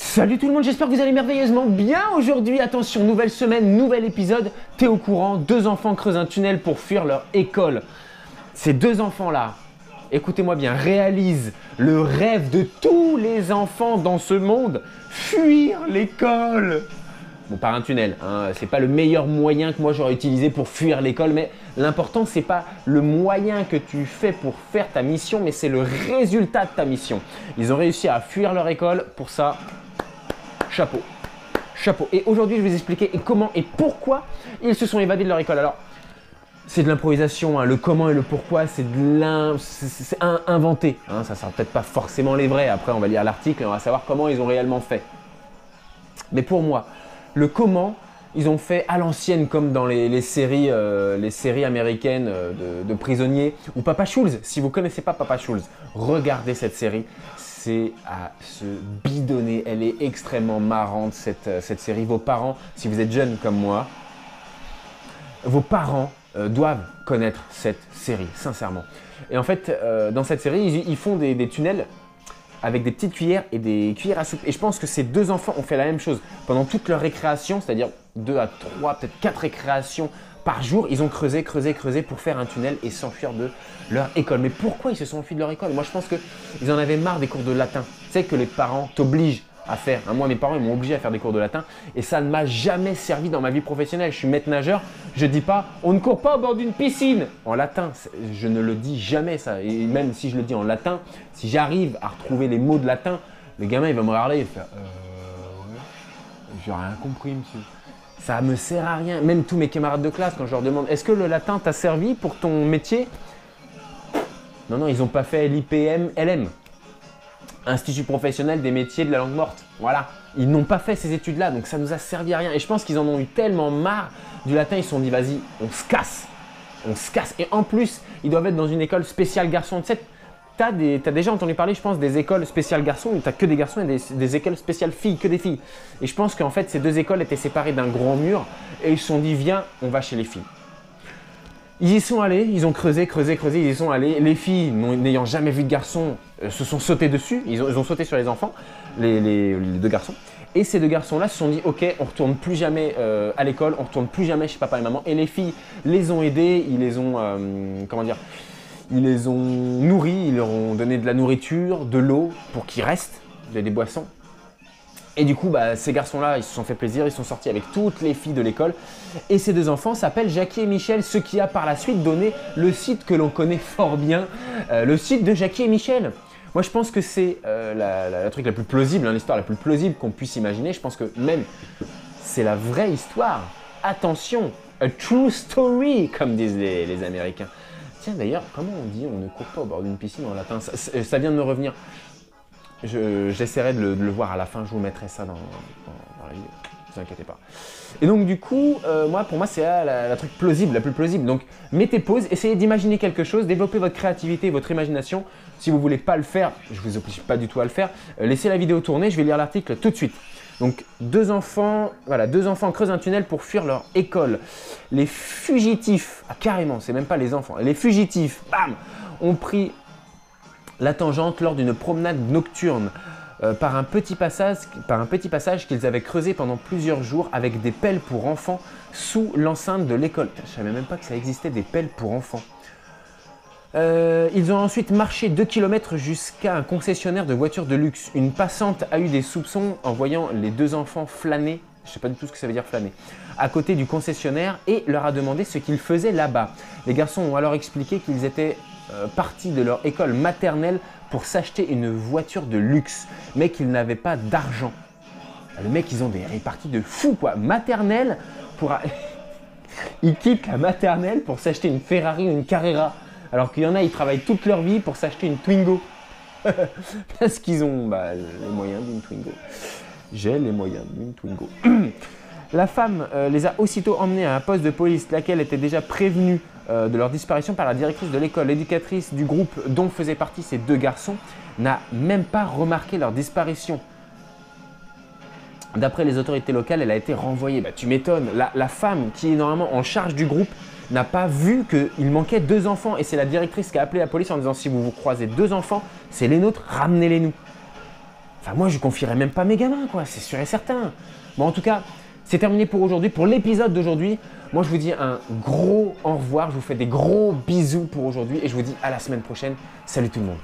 Salut tout le monde, j'espère que vous allez merveilleusement bien aujourd'hui. Attention, nouvelle semaine, nouvel épisode. T'es au courant, deux enfants creusent un tunnel pour fuir leur école. Ces deux enfants-là, écoutez-moi bien, réalisent le rêve de tous les enfants dans ce monde, fuir l'école. Bon, par un tunnel, hein. C'est pas le meilleur moyen que moi j'aurais utilisé pour fuir l'école, mais l'important c'est pas le moyen que tu fais pour faire ta mission, mais c'est le résultat de ta mission. Ils ont réussi à fuir leur école, pour ça, chapeau, chapeau. Et aujourd'hui je vais vous expliquer comment et pourquoi ils se sont évadés de leur école. Alors, c'est de l'improvisation, hein. Le comment et le pourquoi, c'est inventé. Hein. Ça ne sera peut-être pas forcément les vrais. Après, on va lire l'article et on va savoir comment ils ont réellement fait. Mais pour moi, le comment, ils ont fait à l'ancienne, comme dans les séries américaines de prisonniers, ou Papa Schulz. Si vous ne connaissez pas Papa Schulz, regardez cette série. C'est à se bidonner. Elle est extrêmement marrante, cette série. Vos parents, si vous êtes jeunes comme moi, vos parents doivent connaître cette série, sincèrement. Et en fait, dans cette série, ils font des tunnels avec des petites cuillères et des cuillères à soupe. Et je pense que ces deux enfants ont fait la même chose. Pendant toute leur récréation, c'est-à-dire 2 à 3, peut-être 4 récréations par jour, ils ont creusé pour faire un tunnel et s'enfuir de leur école. Mais pourquoi ils se sont enfuis de leur école? Moi, je pense qu'ils en avaient marre des cours de latin. Tu sais que les parents t'obligent à faire. Moi, mes parents, ils m'ont obligé à faire des cours de latin et ça ne m'a jamais servi dans ma vie professionnelle. Je suis maître nageur, je ne dis pas « on ne court pas au bord d'une piscine » en latin. Je ne le dis jamais ça. Et même si je le dis en latin, si j'arrive à retrouver les mots de latin, le gamin, il va me regarder et faire ouais, j'ai rien compris, monsieur. Ça me sert à rien. Même tous mes camarades de classe, quand je leur demande « est-ce que le latin t'a servi pour ton métier ?» Non, ils n'ont pas fait l'IPM, LM. Institut professionnel des métiers de la langue morte. Voilà. Ils n'ont pas fait ces études-là, donc ça nous a servi à rien. Et je pense qu'ils en ont eu tellement marre du latin, ils se sont dit, vas-y, on se casse. On se casse. Et en plus, ils doivent être dans une école spéciale garçon. Tu sais, t'as déjà entendu parler, je pense, des écoles spéciales garçons, où t'as que des garçons et des écoles spéciales filles, que des filles. Et je pense qu'en fait, ces deux écoles étaient séparées d'un grand mur et ils se sont dit, viens, on va chez les filles. Ils y sont allés, ils ont creusé, ils y sont allés. Les filles, n'ayant jamais vu de garçons, se sont sautés dessus. Ils ont sauté sur les enfants, les deux garçons. Et ces deux garçons-là se sont dit, ok, on ne retourne plus jamais à l'école, on ne retourne plus jamais chez papa et maman. Et les filles les ont aidés, ils les ont, ils les ont nourris, ils leur ont donné de la nourriture, de l'eau pour qu'ils restent, des boissons. Et du coup, ces garçons-là, ils se sont fait plaisir, ils sont sortis avec toutes les filles de l'école. Et ces deux enfants s'appellent Jackie et Michel, ce qui a par la suite donné le site que l'on connaît fort bien, le site de Jackie et Michel. Moi, je pense que c'est la truc la plus plausible, hein, l'histoire la plus plausible qu'on puisse imaginer. Je pense que même c'est la vraie histoire. Attention, a true story, comme disent les Américains. Tiens, d'ailleurs, comment on dit on ne court pas au bord d'une piscine en latin? Ça vient de me revenir. J'essaierai de le voir à la fin, je vous mettrai ça dans la vidéo, ne vous inquiétez pas. Et donc du coup, pour moi c'est la truc plausible, la plus plausible. Donc mettez pause, essayez d'imaginer quelque chose, développez votre créativité, votre imagination. Si vous ne voulez pas le faire, je ne vous oblige pas du tout à le faire, laissez la vidéo tourner, je vais lire l'article tout de suite. Donc deux enfants creusent un tunnel pour fuir leur école. Les fugitifs, carrément, c'est même pas les enfants, les fugitifs, bam, ont pris la tangente lors d'une promenade nocturne par un petit passage qu'ils avaient creusé pendant plusieurs jours avec des pelles pour enfants sous l'enceinte de l'école. Je ne savais même pas que ça existait des pelles pour enfants. Ils ont ensuite marché 2 km jusqu'à un concessionnaire de voitures de luxe. Une passante a eu des soupçons en voyant les deux enfants flâner, je ne sais pas du tout ce que ça veut dire flâner, à côté du concessionnaire et leur a demandé ce qu'ils faisaient là-bas. Les garçons ont alors expliqué qu'ils étaient partis de leur école maternelle pour s'acheter une voiture de luxe, mais qu'ils n'avaient pas d'argent. Le mec, ils ont des réparties de fou quoi. Maternelle pour... Ils quittent la maternelle pour s'acheter une Ferrari ou une Carrera. Alors qu'il y en a, ils travaillent toute leur vie pour s'acheter une Twingo. Parce qu'ils ont les moyens d'une Twingo. J'ai les moyens d'une Twingo. La femme les a aussitôt emmenés à un poste de police, laquelle était déjà prévenue de leur disparition par la directrice de l'école. L'éducatrice du groupe dont faisaient partie ces deux garçons n'a même pas remarqué leur disparition. D'après les autorités locales, elle a été renvoyée. Tu m'étonnes, la femme qui est normalement en charge du groupe n'a pas vu qu'il manquait 2 enfants. Et c'est la directrice qui a appelé la police en disant « si vous croisez 2 enfants, c'est les nôtres, ramenez-les nous ». Enfin, moi, je confierais même pas mes gamins, quoi, c'est sûr et certain. Bon, en tout cas, c'est terminé pour aujourd'hui, pour l'épisode d'aujourd'hui. Moi, je vous dis un gros au revoir, je vous fais des gros bisous pour aujourd'hui et je vous dis à la semaine prochaine. Salut tout le monde.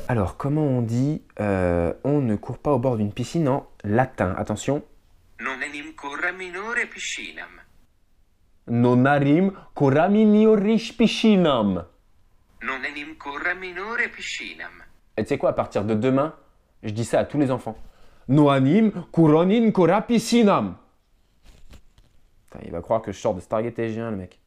Alors, comment on dit on ne court pas au bord d'une piscine en latin? Attention. Non enim curra minore piscinam. Non arim coraminiorish piscinam. Non enim curra minore piscinam. Et tu sais quoi, à partir de demain, je dis ça à tous les enfants. Noanim couronin cora piscinam. Putain, il va croire que je sors de Stargate SG1, le mec.